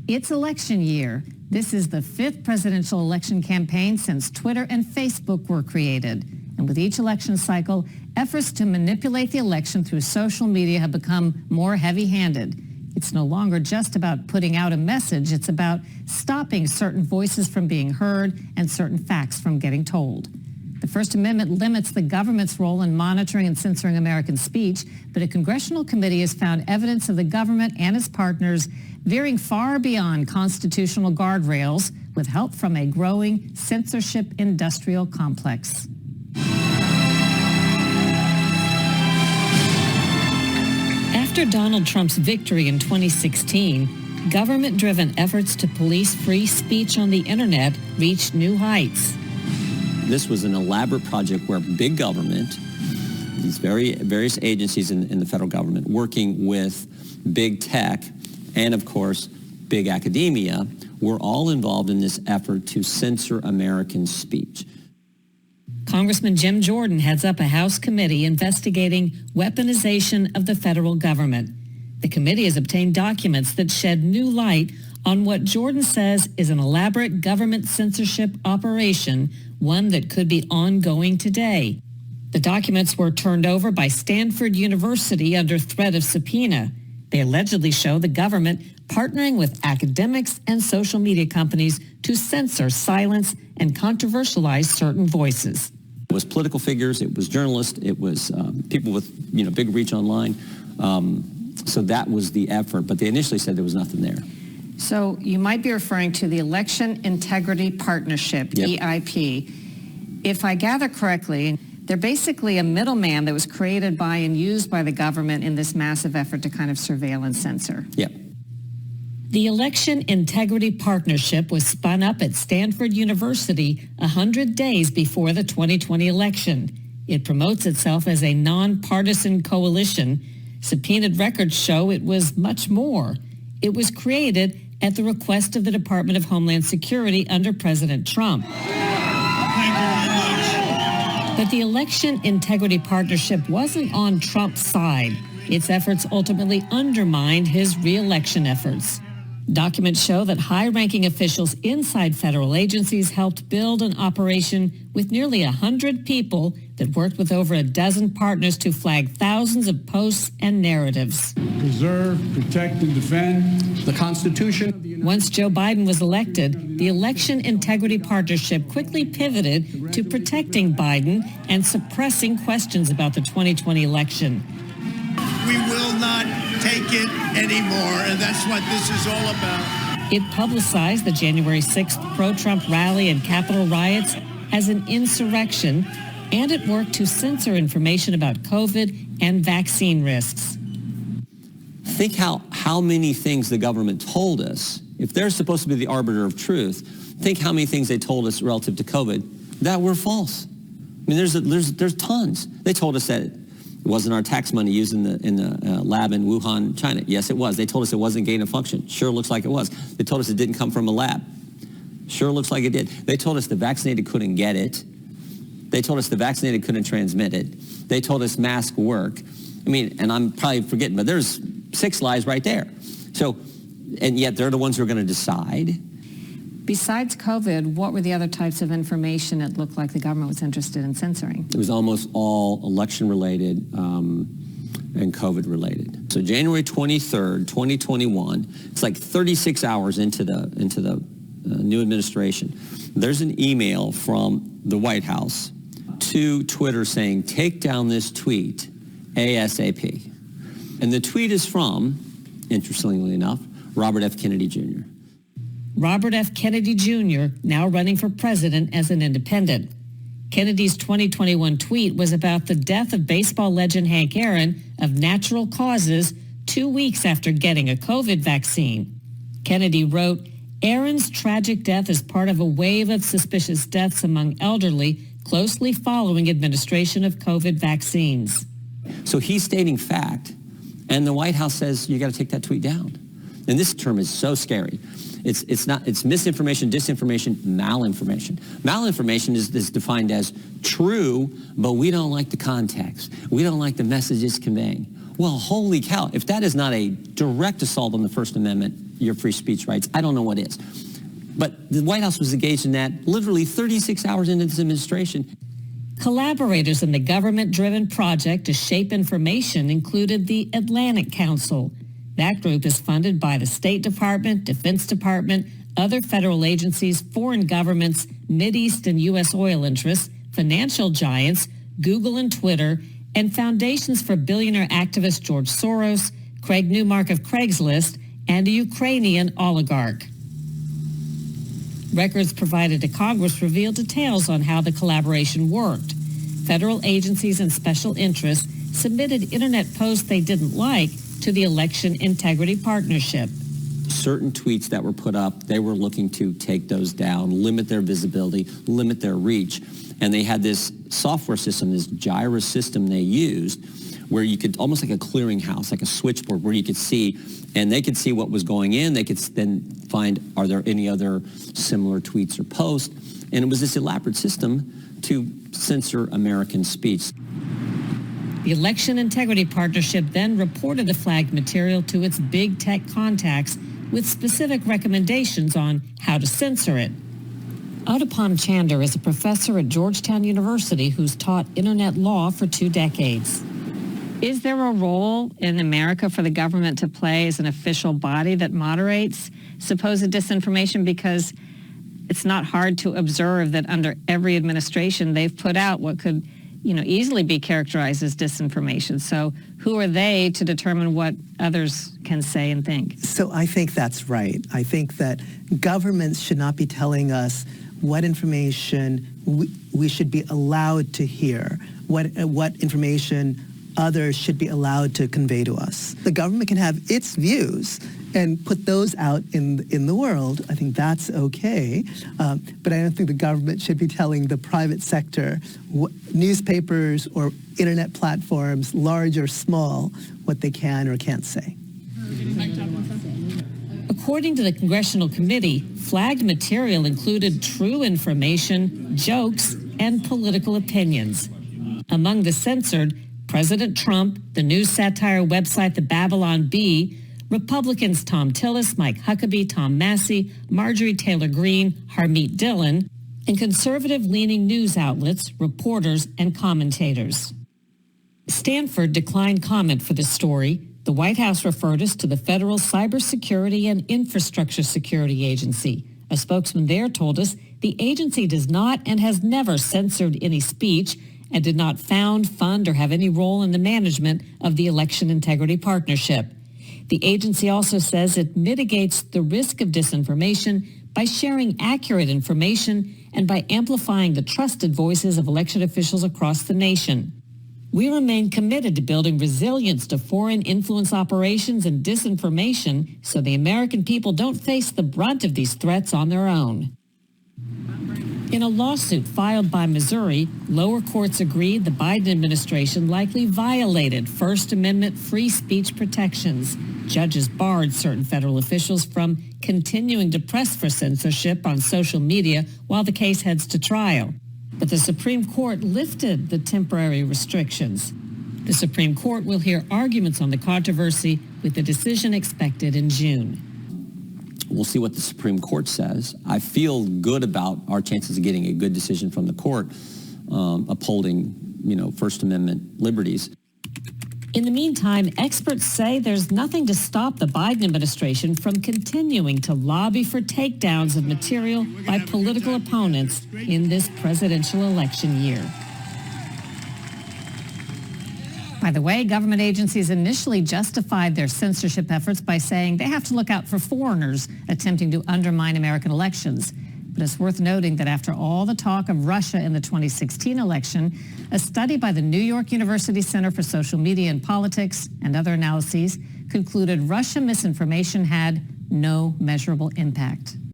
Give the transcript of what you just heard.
It's election year. This is the 5th presidential election campaign since Twitter and Facebook were created. And with each election cycle, efforts to manipulate the election through social media have become more heavy-handed. It's no longer just about putting out a message. It's about stopping certain voices from being heard and certain facts from getting told. The First Amendment limits the government's role in monitoring and censoring American speech, but a congressional committee has found evidence of the government and its partners veering far beyond constitutional guardrails with help from a growing censorship industrial complex. After Donald Trump's victory in 2016, government-driven efforts to police free speech on the internet reached new heights. This was an elaborate project where big government, these various agencies in the federal government, working with big tech and, of course, big academia, were all involved in this effort to censor American speech. Congressman Jim Jordan heads up a House committee investigating weaponization of the federal government. The committee has obtained documents that shed new light on what Jordan says is an elaborate government censorship operation, one that could be ongoing today. The documents were turned over by Stanford University under threat of subpoena. They allegedly show the government partnering with academics and social media companies to censor, silence, and controversialize certain voices. It was political figures, it was journalists, it was people with big reach online. So that was the effort, but they initially said there was nothing there. So you might be referring to the Election Integrity Partnership, yep. EIP. If I gather correctly, they're basically a middleman that was created by and used by the government in this massive effort to kind of surveil and censor. Yep. The Election Integrity Partnership was spun up at Stanford University 100 days before the 2020 election. It promotes itself as a nonpartisan coalition. Subpoenaed records show it was much more. It was created at the request of the Department of Homeland Security under President Trump. But the Election Integrity Partnership wasn't on Trump's side. Its efforts ultimately undermined his re-election efforts. Documents show that high-ranking officials inside federal agencies helped build an operation with nearly 100 people that worked with over a dozen partners to flag thousands of posts and narratives. Preserve, protect, and defend the Constitution. Once Joe Biden was elected, the Election Integrity Partnership quickly pivoted to protecting Biden and suppressing questions about the 2020 election. We will not take it anymore, and that's what this is all about. It publicized the January 6th pro-Trump rally and Capitol riots as an insurrection, and it worked to censor information about COVID and vaccine risks. Think how many things the government told us. If they're supposed to be the arbiter of truth, think how many things they told us relative to COVID that were false. I mean, there's tons. They told us that it wasn't our tax money used in the lab in Wuhan, China. Yes, it was. They told us it wasn't gain of function. Sure looks like it was. They told us it didn't come from a lab. Sure looks like it did. They told us the vaccinated couldn't get it. They told us the vaccinated couldn't transmit it. They told us masks work. I mean, and I'm probably forgetting, but there's 6 lies right there. So, and yet they're the ones who are going to decide. Besides COVID, what were the other types of information it looked like the government was interested in censoring? It was almost all election-related and COVID-related. So January 23rd, 2021, it's like 36 hours into the new administration. There's an email from the White House to Twitter saying, take down this tweet ASAP. And the tweet is from, interestingly enough, Robert F. Kennedy Jr. Robert F. Kennedy Jr., now running for president as an independent. Kennedy's 2021 tweet was about the death of baseball legend Hank Aaron of natural causes 2 weeks after getting a COVID vaccine. Kennedy wrote, Aaron's tragic death is part of a wave of suspicious deaths among elderly closely following administration of COVID vaccines. So he's stating fact, and the White House says you got to take that tweet down. And this term is so scary. It's misinformation, disinformation, malinformation. Malinformation is defined as true, but we don't like the context. We don't like the message it's conveying. Well, holy cow. If that is not a direct assault on the First Amendment, your free speech rights, I don't know what is. But the White House was engaged in that literally 36 hours into this administration. Collaborators in the government-driven project to shape information included the Atlantic Council. That group is funded by the State Department, Defense Department, other federal agencies, foreign governments, Mideast and U.S. oil interests, financial giants, Google and Twitter, and foundations for billionaire activist George Soros, Craig Newmark of Craigslist, and a Ukrainian oligarch. Records provided to Congress reveal details on how the collaboration worked. Federal agencies and special interests submitted internet posts they didn't like to the Election Integrity Partnership. Certain tweets that were put up, they were looking to take those down, limit their visibility, limit their reach. And they had this software system, this Jira system they used, where you could, almost like a clearinghouse, like a switchboard, where you could see, and they could see what was going in. They could then find, are there any other similar tweets or posts? And it was this elaborate system to censor American speech. The Election Integrity Partnership then reported the flagged material to its big tech contacts with specific recommendations on how to censor it. Udupam Chander is a professor at Georgetown University who's taught internet law for 2 decades. Is there a role in America for the government to play as an official body that moderates supposed disinformation? Because it's not hard to observe that under every administration they've put out what could, easily be characterized as disinformation. So who are they to determine what others can say and think? So I think that's right. I think that governments should not be telling us what information we should be allowed to hear, what information others should be allowed to convey to us. The government can have its views and put those out in the world. I think that's okay. But I don't think the government should be telling the private sector, newspapers or internet platforms, large or small, what they can or can't say. According to the Congressional Committee, flagged material included true information, jokes, and political opinions. Among the censored, President Trump, the news satire website The Babylon Bee, Republicans Tom Tillis, Mike Huckabee, Tom Massey, Marjorie Taylor Greene, Harmeet Dillon, and conservative-leaning news outlets, reporters, and commentators. Stanford declined comment for this story. The White House referred us to the Federal Cybersecurity and Infrastructure Security Agency. A spokesman there told us the agency does not and has never censored any speech and did not found, fund, or have any role in the management of the Election Integrity Partnership. The agency also says it mitigates the risk of disinformation by sharing accurate information and by amplifying the trusted voices of election officials across the nation. We remain committed to building resilience to foreign influence operations and disinformation so the American people don't face the brunt of these threats on their own. In a lawsuit filed by Missouri, lower courts agreed the Biden administration likely violated First Amendment free speech protections. Judges barred certain federal officials from continuing to press for censorship on social media while the case heads to trial. But the Supreme Court lifted the temporary restrictions. The Supreme Court will hear arguments on the controversy with the decision expected in June. We'll see what the Supreme Court says. I feel good about our chances of getting a good decision from the court upholding, First Amendment liberties. In the meantime, experts say there's nothing to stop the Biden administration from continuing to lobby for takedowns of material by political opponents in this presidential election year. By the way, government agencies initially justified their censorship efforts by saying they have to look out for foreigners attempting to undermine American elections. But it's worth noting that after all the talk of Russia in the 2016 election, a study by the New York University Center for Social Media and Politics and other analyses concluded Russian misinformation had no measurable impact.